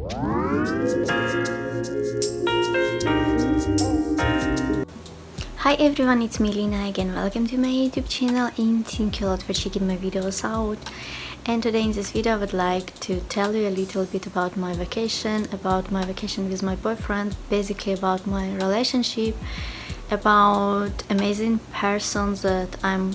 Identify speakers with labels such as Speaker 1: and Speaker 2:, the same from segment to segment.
Speaker 1: Hi everyone, it's me Lina again. Welcome to my YouTube channel and thank you a lot for checking my videos out. And today in this video I would like to tell you a little bit about my vacation with my boyfriend, basically about my relationship, about amazing persons that I'm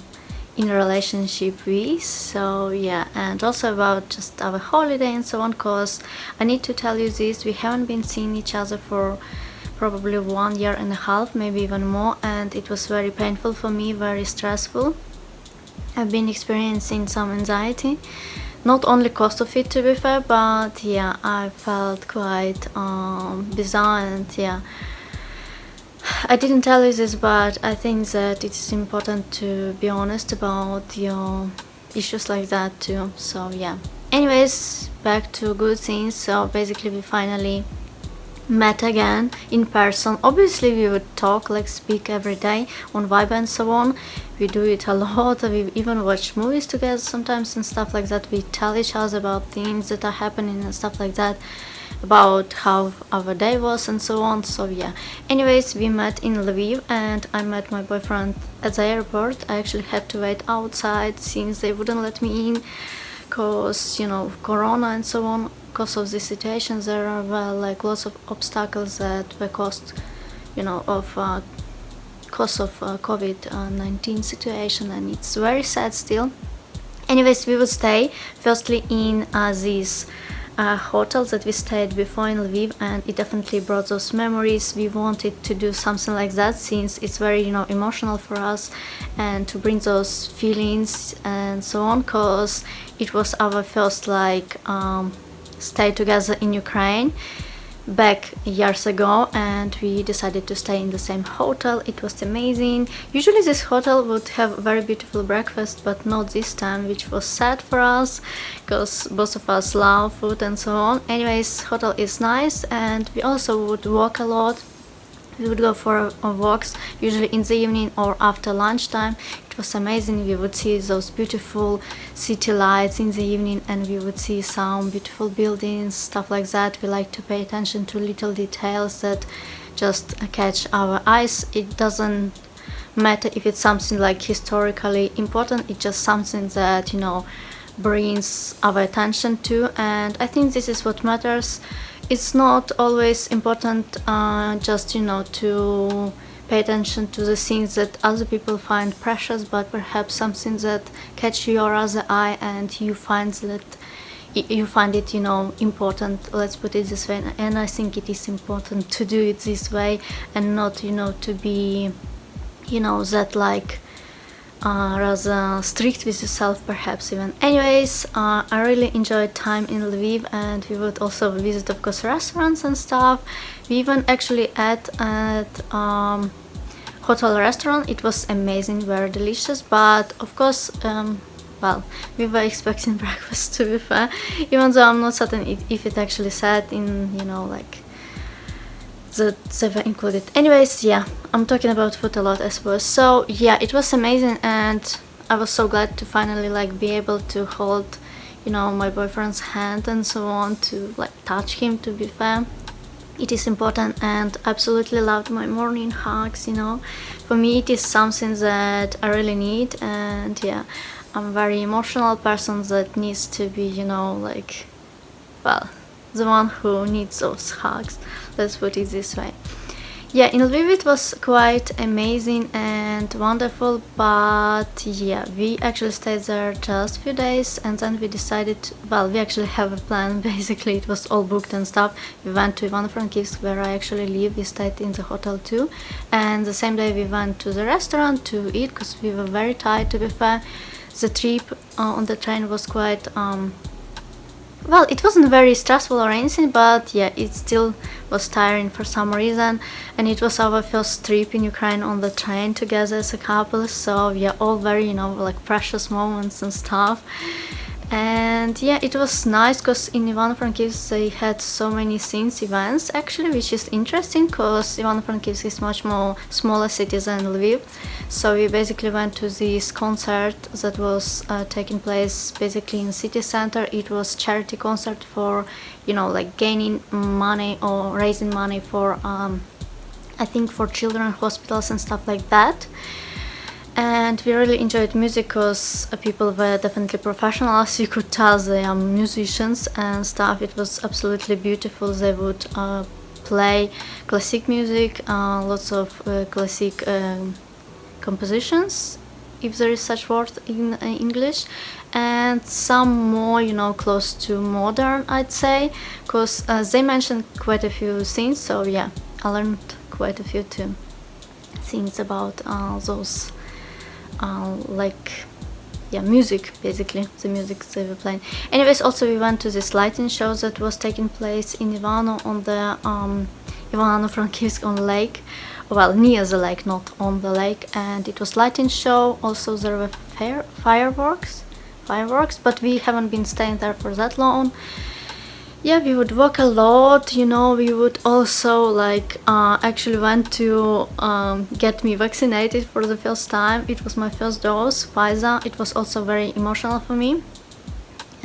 Speaker 1: in a relationship with. So yeah, and also about just our holiday and so on, cause I need to tell you this, we haven't been seeing each other for probably 1.5 years, maybe even more, and it was very painful for me, very stressful. I've been experiencing some anxiety, not only cause of it to be fair, but yeah, I felt quite bizarre, and yeah, I didn't tell you this, but I think that it's important to be honest about your issues like that too. So yeah, anyways, back to good things. So basically we finally met again in person. Obviously we would talk, like speak every day on Viber and so on. We do it a lot. We even watch movies together sometimes and stuff like that. We tell each other about things that are happening and stuff like that, about how our day was and so on. So yeah, anyways, we met in Lviv and I met my boyfriend at the airport. I actually had to wait outside since they wouldn't let me in because, you know, corona and so on. Because of the situation, there are like lots of obstacles that were caused, you know, of cause of COVID-19 situation, and it's very sad still. Anyways, we will stay firstly in these hotels that we stayed before in Lviv, and it definitely brought those memories. We wanted to do something like that since it's very, you know, emotional for us, and to bring those feelings and so on, because it was our first like stay together in Ukraine back years ago, and we decided to stay in the same hotel. It was amazing. Usually this hotel would have very beautiful breakfast, but not this time, which was sad for us because both of us love food and so on. Anyways, hotel is nice, and we also would walk a lot. We would go for walks usually in the evening or after lunchtime. It was amazing. We would see those beautiful city lights in the evening, and we would see some beautiful buildings, stuff like that. We like to pay attention to little details that just catch our eyes. It doesn't matter if it's something like historically important, it's just something that, you know, brings our attention to, and I think this is what matters. It's not always important just, you know, to pay attention to the things that other people find precious, but perhaps something that catch your other eye and you find it, you know, important. Let's put it this way, and I think it is important to do it this way and not, you know, to be, you know, that like rather strict with yourself perhaps even. Anyways, I really enjoyed time in Lviv, and we would also visit, of course, restaurants and stuff. We even actually ate at hotel restaurant. It was amazing, very delicious, but of course well, we were expecting breakfast to be fair, even though I'm not certain if it actually said in, you know, like that they were included. Anyways, yeah, I'm talking about food a lot, I suppose. So yeah, it was amazing, and I was so glad to finally like be able to hold, you know, my boyfriend's hand and so on, to like touch him, to be fair. It is important, and absolutely loved my morning hugs, you know. For me it is something that I really need, and yeah, I'm a very emotional person that needs to be, you know, like, well, the one who needs those hugs, let's put it this way. Yeah, in Lviv it was quite amazing and wonderful, but yeah, we actually stayed there just a few days, and then we decided, well, we actually have a plan. Basically it was all booked and stuff. We went to Ivano-Frankivsk, where I actually live. We stayed in the hotel too, and the same day we went to the restaurant to eat because we were very tired, to be fair. The trip on the train was quite well, it wasn't very stressful or anything, but yeah, it still was tiring for some reason, and it was our first trip in Ukraine on the train together as a couple, so yeah, all very, you know, like precious moments and stuff. And yeah, it was nice because in Ivano-Frankivsk they had so many scenes events actually, which is interesting because Ivano-Frankivsk is much more smaller city than Lviv. So we basically went to this concert that was taking place basically in city center. It was charity concert for, you know, like gaining money or raising money for I think for children hospitals and stuff like that. And we really enjoyed music because people were definitely professionals. You could tell they are musicians and stuff. It was absolutely beautiful. They would play classic music, lots of classic compositions, if there is such word in English, and some more, you know, close to modern, I'd say, because they mentioned quite a few things. So yeah, I learned quite a few too things about those like, yeah, music, basically the music they were playing. Anyways, also we went to this lighting show that was taking place in Ivano on the Ivano-Frankivsk on lake, well, near the lake, not on the lake, and it was lighting show. Also there were fireworks, but we haven't been staying there for that long. Yeah, we would walk a lot, you know. We would also like actually went to get me vaccinated for the first time. It was my first dose, Pfizer. It was also very emotional for me,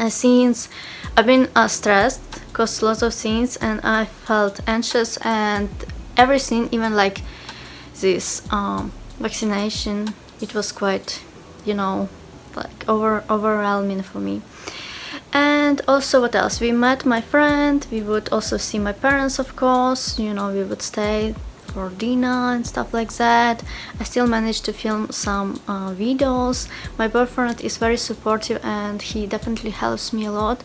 Speaker 1: since I've been stressed because lots of things, and I felt anxious, and everything, even like this vaccination, it was quite, you know, like overwhelming for me. And also, what else? We met my friend. We would also see my parents, of course. You know, we would stay for dinner and stuff like that. I still managed to film some videos. My boyfriend is very supportive and he definitely helps me a lot.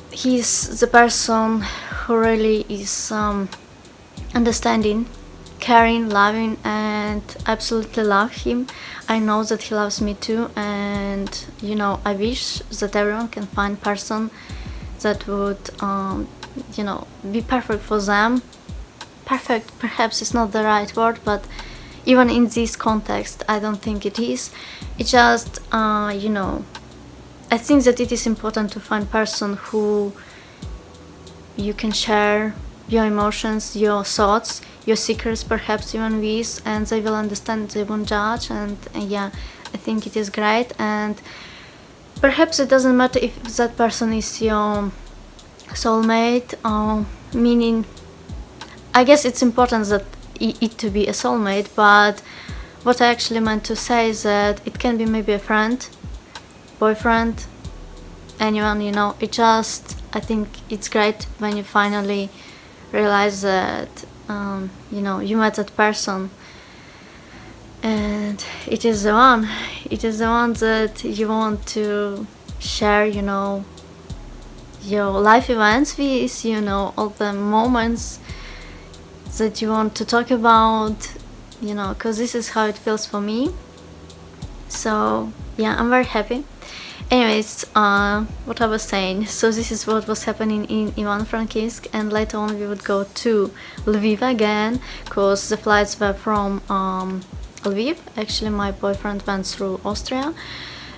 Speaker 1: He's the person who really is understanding, caring, loving, and I absolutely love him. I know that he loves me too, and you know, I wish that everyone can find person that would you know, be perfect for them. Perfect perhaps is not the right word, but even in this context I don't think it is. It just you know, I think that it is important to find person who you can share your emotions, your thoughts, your secrets perhaps even with, and they will understand, they won't judge. And yeah, I think it is great. And perhaps it doesn't matter if that person is your soulmate, meaning I guess it's important that it to be a soulmate, but what I actually meant to say is that it can be maybe a friend, boyfriend, anyone, you know. It just, I think it's great when you finally realize that you know, you met that person and it is the one that you want to share, you know, your life events with, you know, all the moments that you want to talk about, you know, because this is how it feels for me. So yeah, I'm very happy. Anyways, what I was saying, so this is what was happening in Ivano-Frankivsk, and later on we would go to Lviv again, because the flights were from Lviv. Actually, my boyfriend went through Austria,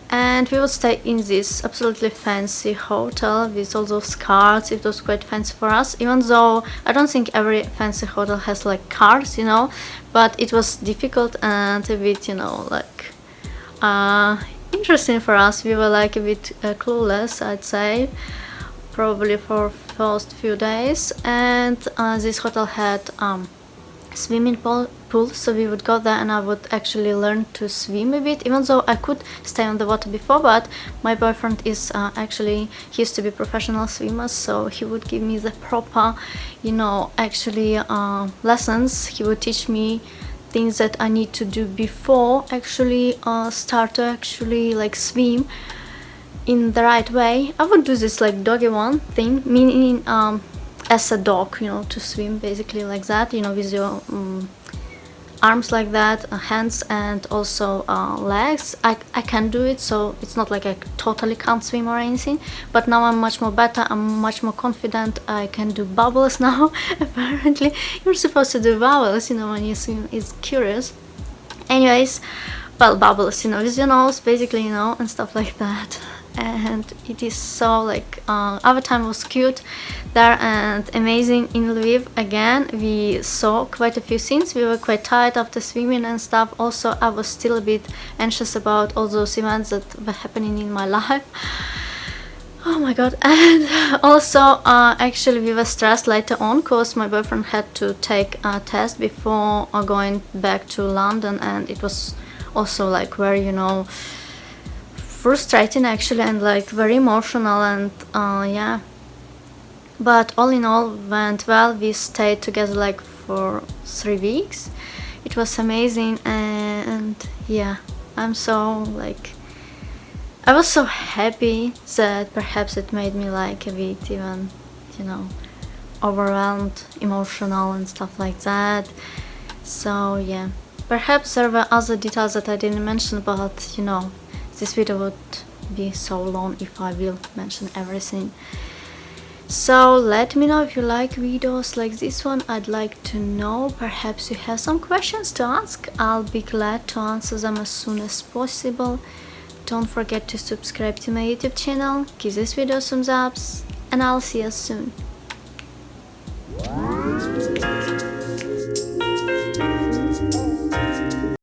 Speaker 1: and we would stay in this absolutely fancy hotel with all those cards. It was quite fancy for us, even though I don't think every fancy hotel has like cards, you know, but it was difficult and a bit, you know, like interesting for us. We were like a bit clueless, I'd say, probably for first few days. And this hotel had swimming pool, so we would go there and I would actually learn to swim a bit, even though I could stay on the water before. But my boyfriend is actually, he used to be a professional swimmer, so he would give me the proper, you know, actually lessons. He would teach me things that I need to do before actually start to actually like swim in the right way. I would do this like doggy one thing, meaning as a dog, you know, to swim basically like that, you know, with your arms like that, hands, and also legs. I can do it, so it's not like I totally can't swim or anything, but now I'm much more better, I'm much more confident. I can do bubbles now. Apparently you're supposed to do bubbles, you know, when you swim. It's curious. Anyways, well, bubbles, you know, with your nose basically, you know, and stuff like that. and it is so like our time was cute there and amazing in Lviv. Again, we saw quite a few scenes. We were quite tired after swimming and stuff. Also, I was still a bit anxious about all those events that were happening in my life. Oh my god. And also actually we were stressed later on because my boyfriend had to take a test before going back to London, and it was also like very, you know, frustrating actually, and like very emotional, and yeah, but all in all went well. We stayed together like for 3 weeks. It was amazing, and yeah, I'm so like, I was so happy that perhaps it made me like a bit even, you know, overwhelmed, emotional and stuff like that. So yeah, perhaps there were other details that I didn't mention, but you know, this video would be so long if I will mention everything. So let me know if you like videos like this one. I'd like to know. Perhaps you have some questions to ask. I'll be glad to answer them as soon as possible. Don't forget to subscribe to my YouTube channel, give this video some thumbs up, and I'll see you soon.